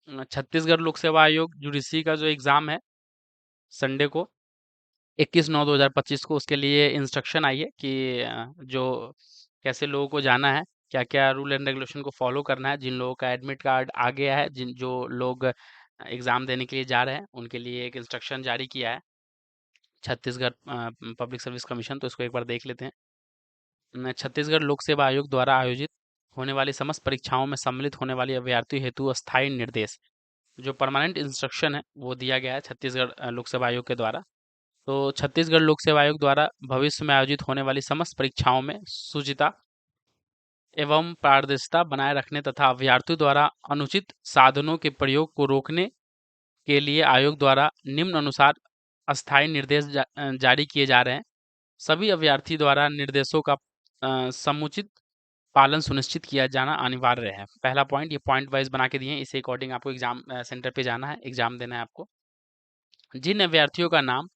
छत्तीसगढ़ लोक सेवा आयोग यूडीसी का जो एग्जाम है संडे को 21/9/2025 को, उसके लिए इंस्ट्रक्शन आई है कि जो कैसे लोगों को जाना है, क्या क्या रूल एंड रेगुलेशन को फॉलो करना है। जिन लोगों का एडमिट कार्ड आ गया है, जिन जो लोग एग्जाम देने के लिए जा रहे हैं, उनके लिए एक इंस्ट्रक्शन जारी किया है छत्तीसगढ़ पब्लिक सर्विस कमीशन। तो इसको एक बार देख लेते हैं। छत्तीसगढ़ लोक सेवा आयोग द्वारा आयोजित होने वाली समस्त परीक्षाओं में सम्मिलित होने वाली अभ्यर्थियों हेतु अस्थायी निर्देश, जो परमानेंट इंस्ट्रक्शन है, वो दिया गया है छत्तीसगढ़ लोक सेवा आयोग के द्वारा। तो छत्तीसगढ़ लोक सेवा आयोग द्वारा भविष्य में आयोजित होने वाली समस्त परीक्षाओं में शुचिता एवं पारदर्शिता बनाए रखने तथा अभ्यर्थियों द्वारा अनुचित साधनों के प्रयोग को रोकने के लिए आयोग द्वारा निम्न अनुसार अस्थायी निर्देश जारी किए जा रहे हैं। सभी अभ्यर्थी द्वारा निर्देशों का समुचित पालन सुनिश्चित किया जाना अनिवार्य है। पहला पॉइंट, ये पॉइंट वाइज बना के दिए हैं, इसी अकॉर्डिंग आपको एग्जाम सेंटर पे जाना है, एग्जाम देना है आपको। जिन अभ्यर्थियों का नाम,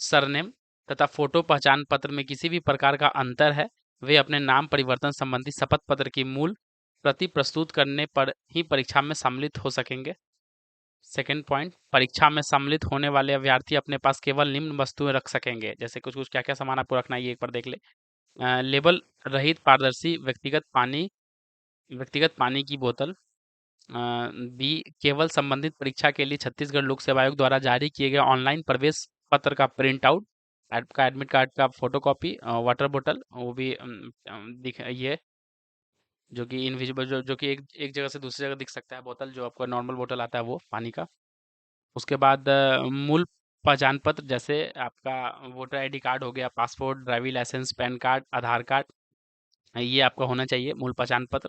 सरनेम तथा फोटो पहचान पत्र में किसी भी प्रकार का अंतर है, वे अपने नाम परिवर्तन संबंधी शपथ पत्र की मूल प्रति प्रस्तुत करने पर ही परीक्षा में सम्मिलित हो सकेंगे। सेकंड पॉइंट, परीक्षा में सम्मिलित होने वाले अभ्यर्थी अपने पास केवल निम्न वस्तुएं रख सकेंगे। जैसे कुछ कुछ क्या क्या सामान आपको रखना है, ये एक बार देख ले। लेबल रहित पारदर्शी व्यक्तिगत पानी की बोतल। बी, केवल संबंधित परीक्षा के लिए छत्तीसगढ़ लोक सेवा आयोग द्वारा जारी किए गए ऑनलाइन प्रवेश पत्र का प्रिंट आउट, आपका एडमिट कार्ड का फोटोकॉपी, वाटर बोतल, वो भी दिख ये जो कि इनविजिबल, जो कि एक एक जगह से दूसरी जगह दिख सकता है, बोतल जो आपका नॉर्मल बोतल आता है वो पानी का। उसके बाद मूल पहचान पत्र, जैसे आपका वोटर आईडी कार्ड हो गया, passport, driving licence, PAN card, Aadhaar card, ये आपका होना चाहिए मूल पहचान पत्र।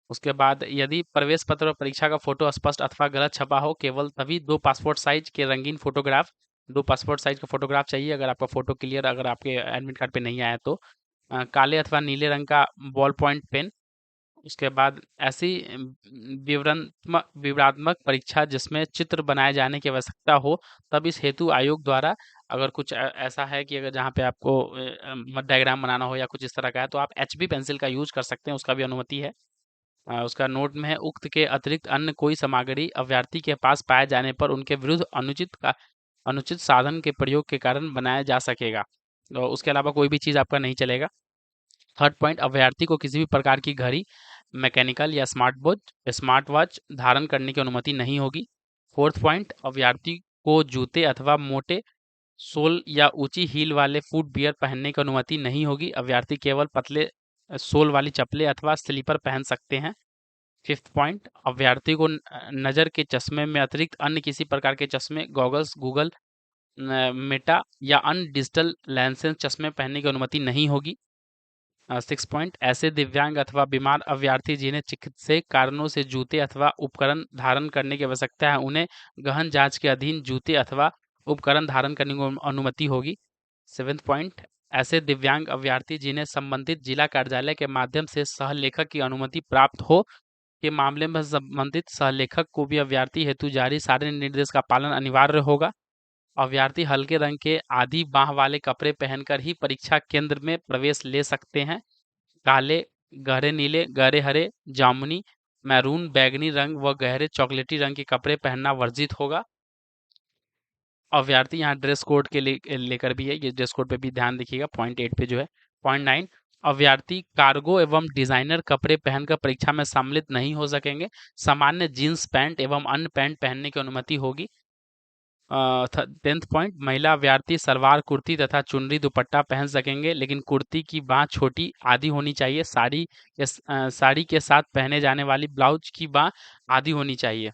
उसके बाद यदि प्रवेश पत्र और परीक्षा का फोटो अस्पष्ट अथवा गलत छपा हो, केवल तभी दो पासपोर्ट साइज के रंगीन फोटोग्राफ, दो पासपोर्ट साइज का फोटोग्राफ चाहिए। अगर आपका फोटो क्लियर, अगर आपके एडमिट कार्ड पे नहीं आया तो काले अथवा नीले रंग का बॉल पॉइंट पेन। उसके बाद ऐसी विवरणात्मक परीक्षा जिसमें चित्र बनाए जाने की आवश्यकता हो, तब इस हेतु आयोग द्वारा, अगर कुछ ऐसा है कि अगर जहाँ पे आपको डायग्राम बनाना हो या कुछ इस तरह का है, तो आप HB पेंसिल का यूज कर सकते हैं, उसका भी अनुमति है। उसका नोट में है, उक्त के अतिरिक्त अन्य कोई सामग्री अभ्यर्थी के पास पाए जाने पर उनके विरुद्ध अनुचित साधन के प्रयोग के कारण बनाया जा सकेगा। और उसके अलावा कोई भी चीज़ आपका नहीं चलेगा। थर्ड पॉइंट, अभ्यर्थी को किसी भी प्रकार की घड़ी, मैकेनिकल या स्मार्ट वॉच धारण करने की अनुमति नहीं होगी। फोर्थ पॉइंट, अभ्यर्थी को जूते अथवा मोटे सोल या ऊंची हील वाले फुट बियर पहनने की अनुमति नहीं होगी। अभ्यर्थी केवल पतले सोल वाली चप्पलें अथवा स्लीपर पहन सकते हैं। फिफ्थ पॉइंट, अभ्यर्थी को नज़र के चश्मे में अतिरिक्त अन्य किसी प्रकार के चश्मे, गॉगल्स, गूगल मेटा या अन्य डिजिटल लेंसेज चश्मे पहनने की अनुमति नहीं होगी। सिक्स पॉइंट, ऐसे दिव्यांग अथवा बीमार अभ्यर्थी जिन्हें चिकित्सीय कारणों से जूते अथवा उपकरण धारण करने की आवश्यकता है, उन्हें गहन जांच के अधीन जूते अथवा उपकरण धारण करने की अनुमति होगी। सेवेंथ पॉइंट, ऐसे दिव्यांग अभ्यर्थी जिन्हें संबंधित जिला कार्यालय के माध्यम से सहलेखक की अनुमति प्राप्त हो, के मामले में संबंधित सहलेखक को भी अभ्यर्थी हेतु जारी सारे निर्देश का पालन अनिवार्य होगा। अभ्यर्थी हल्के रंग के आधी बाह वाले कपड़े पहनकर ही परीक्षा केंद्र में प्रवेश ले सकते हैं। काले, गहरे नीले, गहरे हरे, जामुनी, मैरून, बैंगनी रंग व गहरे चॉकलेटी रंग के कपड़े पहनना वर्जित होगा। अभ्यर्थी यहाँ ड्रेस कोड के लेकर भी है, ये ड्रेस कोड पे भी ध्यान देखिएगा, पॉइंट 8 पे जो है। पॉइंट 9, अभ्यर्थी कार्गो एवं डिजाइनर कपड़े पहनकर परीक्षा में सम्मिलित नहीं हो सकेंगे। सामान्य जींस पैंट एवं अन्य पैंट पहनने की अनुमति होगी। 10th पॉइंट, महिला अभ्यर्थी सलवार कुर्ती तथा चुनरी दुपट्टा पहन सकेंगे, लेकिन कुर्ती की बाह छोटी आधी होनी चाहिए। साड़ी के साथ पहने जाने वाली ब्लाउज की बाह आधी होनी चाहिए।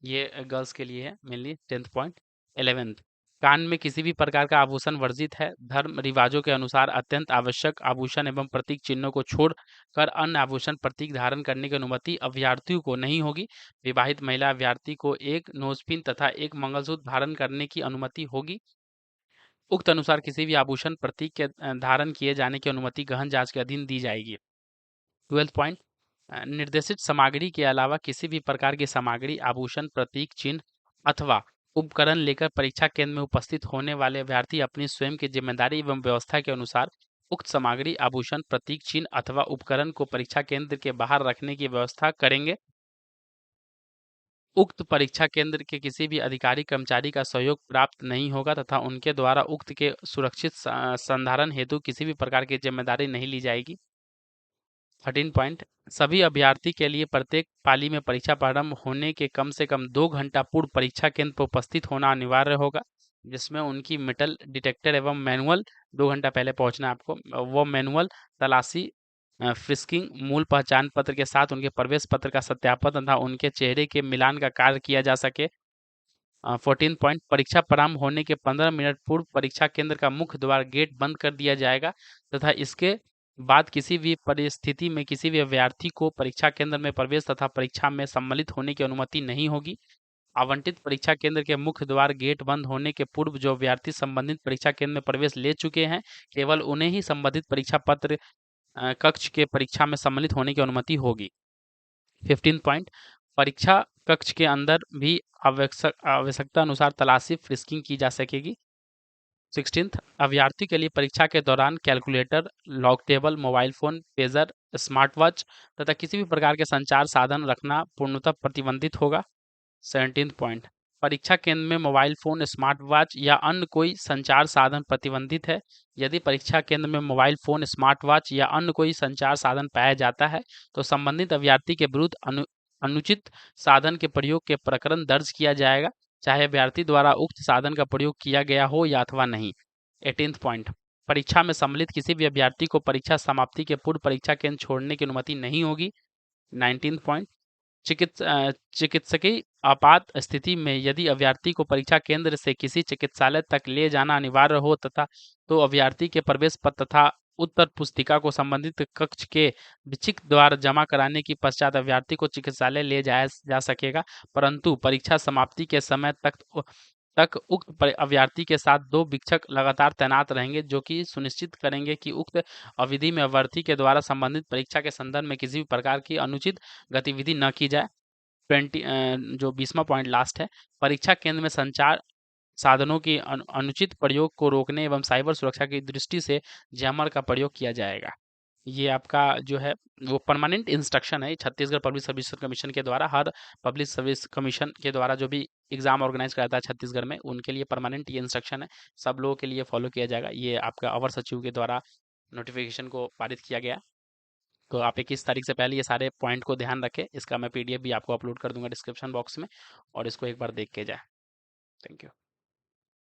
ये गर्ल्स के लिए है मेनली। 10th point. 11th, कान में किसी भी प्रकार का आभूषण वर्जित है। धर्म रिवाजों के अनुसार अत्यंत आवश्यक आभूषण एवं प्रतीक चिन्हों को छोड़कर अन्य आभूषण प्रतीक धारण करने की अनुमति अभ्यर्थियों को नहीं होगी। विवाहित महिला अभ्यर्थी को एक नोजपिन तथा एक मंगलसूत्र धारण करने की अनुमति होगी। उक्त अनुसार किसी भी आभूषण प्रतीक के धारण किए जाने की अनुमति गहन जांच के अधीन दी जाएगी। 12th पॉइंट, निर्देशित सामग्री के अलावा किसी भी प्रकार की सामग्री, आभूषण, प्रतीक चिन्ह अथवा उपकरण लेकर परीक्षा केंद्र में उपस्थित होने वाले अभ्यर्थी अपनी स्वयं की जिम्मेदारी एवं व्यवस्था के अनुसार उक्त सामग्री, आभूषण, प्रतीक चिन्ह अथवा उपकरण को परीक्षा केंद्र के बाहर रखने की व्यवस्था करेंगे। उक्त परीक्षा केंद्र के किसी भी अधिकारी कर्मचारी का सहयोग प्राप्त नहीं होगा तथा उनके द्वारा उक्त के सुरक्षित संधारण हेतु किसी भी प्रकार की जिम्मेदारी नहीं ली जाएगी। 13 पॉइंट, सभी अभ्यर्थी के लिए प्रत्येक पाली में परीक्षा प्रारंभ होने के कम से कम 2 घंटा पूर्व परीक्षा केंद्र पर उपस्थित होना अनिवार्य होगा, जिसमें उनकी मेटल डिटेक्टर एवं मैनुअल 2 घंटा पहले पहुंचना है आपको। वो मैनुअल तलाशी, फ्रिस्किंग, मूल पहचान पत्र के साथ उनके प्रवेश पत्र का सत्यापन तथा उनके चेहरे के मिलान का कार्य किया जा सके। 14 पॉइंट, परीक्षा प्रारंभ होने के 15 मिनट पूर्व परीक्षा केंद्र का मुख्य द्वार गेट बंद कर दिया जाएगा तथा इसके बाद किसी भी परिस्थिति में किसी भी अभ्यर्थी को परीक्षा केंद्र में प्रवेश तथा परीक्षा में सम्मिलित होने की अनुमति नहीं होगी। आवंटित परीक्षा केंद्र के मुख्य द्वार गेट बंद होने के पूर्व जो अभ्यर्थी संबंधित परीक्षा केंद्र में प्रवेश ले चुके हैं, केवल उन्हें ही संबंधित परीक्षा पत्र कक्ष के परीक्षा में सम्मिलित होने की अनुमति होगी। 15 पॉइंट, परीक्षा कक्ष के अंदर भी आवश्यकता अनुसार तलाशी फ्रिस्किंग की जा सकेगी। 16, अभ्यर्थी के लिए परीक्षा के दौरान calculator, log table, mobile phone, pager, smart watch तथा किसी भी प्रकार के संचार साधन रखना पूर्णतः प्रतिबंधित होगा। 17 पॉइंट, परीक्षा केंद्र में मोबाइल फोन, स्मार्ट वॉच या अन्य कोई संचार साधन प्रतिबंधित है। यदि परीक्षा केंद्र में मोबाइल फोन, स्मार्ट वॉच या अन्य कोई संचार साधन पाया जाता है तो संबंधित अभ्यर्थी के विरुद्ध अनुचित साधन के प्रयोग के प्रकरण दर्ज किया जाएगा, चाहे अभ्यर्थी द्वारा उक्त साधन का प्रयोग किया गया हो या अथवा नहीं। 18 पॉइंट, परीक्षा में सम्मिलित किसी भी अभ्यर्थी को परीक्षा समाप्ति के पूर्व परीक्षा केंद्र छोड़ने की अनुमति नहीं होगी। 19 पॉइंट, चिकित्सकीय आपात स्थिति में यदि अभ्यर्थी को परीक्षा केंद्र से किसी चिकित्सालय तक ले जाना अनिवार्य हो तथा तो अभ्यर्थी के प्रवेश पत्र तथा उत्तर पुस्तिका को संबंधित कक्ष के विशिष्ट द्वारा जमा कराने की पश्चात अभ्यर्थी को चिकित्सालय ले जाया जा सकेगा, परंतु परीक्षा समाप्ति के समय तक उक्त अभ्यर्थी के साथ 2 वीक्षक लगातार तैनात रहेंगे जो कि सुनिश्चित करेंगे कि उक्त अवधि में अभ्यर्थी के द्वारा संबंधित परीक्षा के संदर्भ में किसी भी प्रकार की अनुचित गतिविधि न की जाए। 20 जो 20वां पॉइंट लास्ट है, परीक्षा केंद्र में संचार साधनों की अनुचित प्रयोग को रोकने एवं साइबर सुरक्षा की दृष्टि से जैमर का प्रयोग किया जाएगा। ये आपका जो है वो परमानेंट इंस्ट्रक्शन है छत्तीसगढ़ पब्लिक सर्विस कमीशन के द्वारा। हर पब्लिक सर्विस कमीशन के द्वारा जो भी एग्जाम ऑर्गेनाइज कराता है छत्तीसगढ़ में, उनके लिए परमानेंट ये इंस्ट्रक्शन है, सब लोगों के लिए फॉलो किया जाएगा। ये आपका अवर सचिव के द्वारा नोटिफिकेशन को पारित किया गया। तो आप 21 तारीख से पहले ये सारे पॉइंट को ध्यान रखें। इसका मैं PDF भी आपको अपलोड कर दूंगा डिस्क्रिप्शन बॉक्स में, और इसको एक बार देख के जाए। Thank you.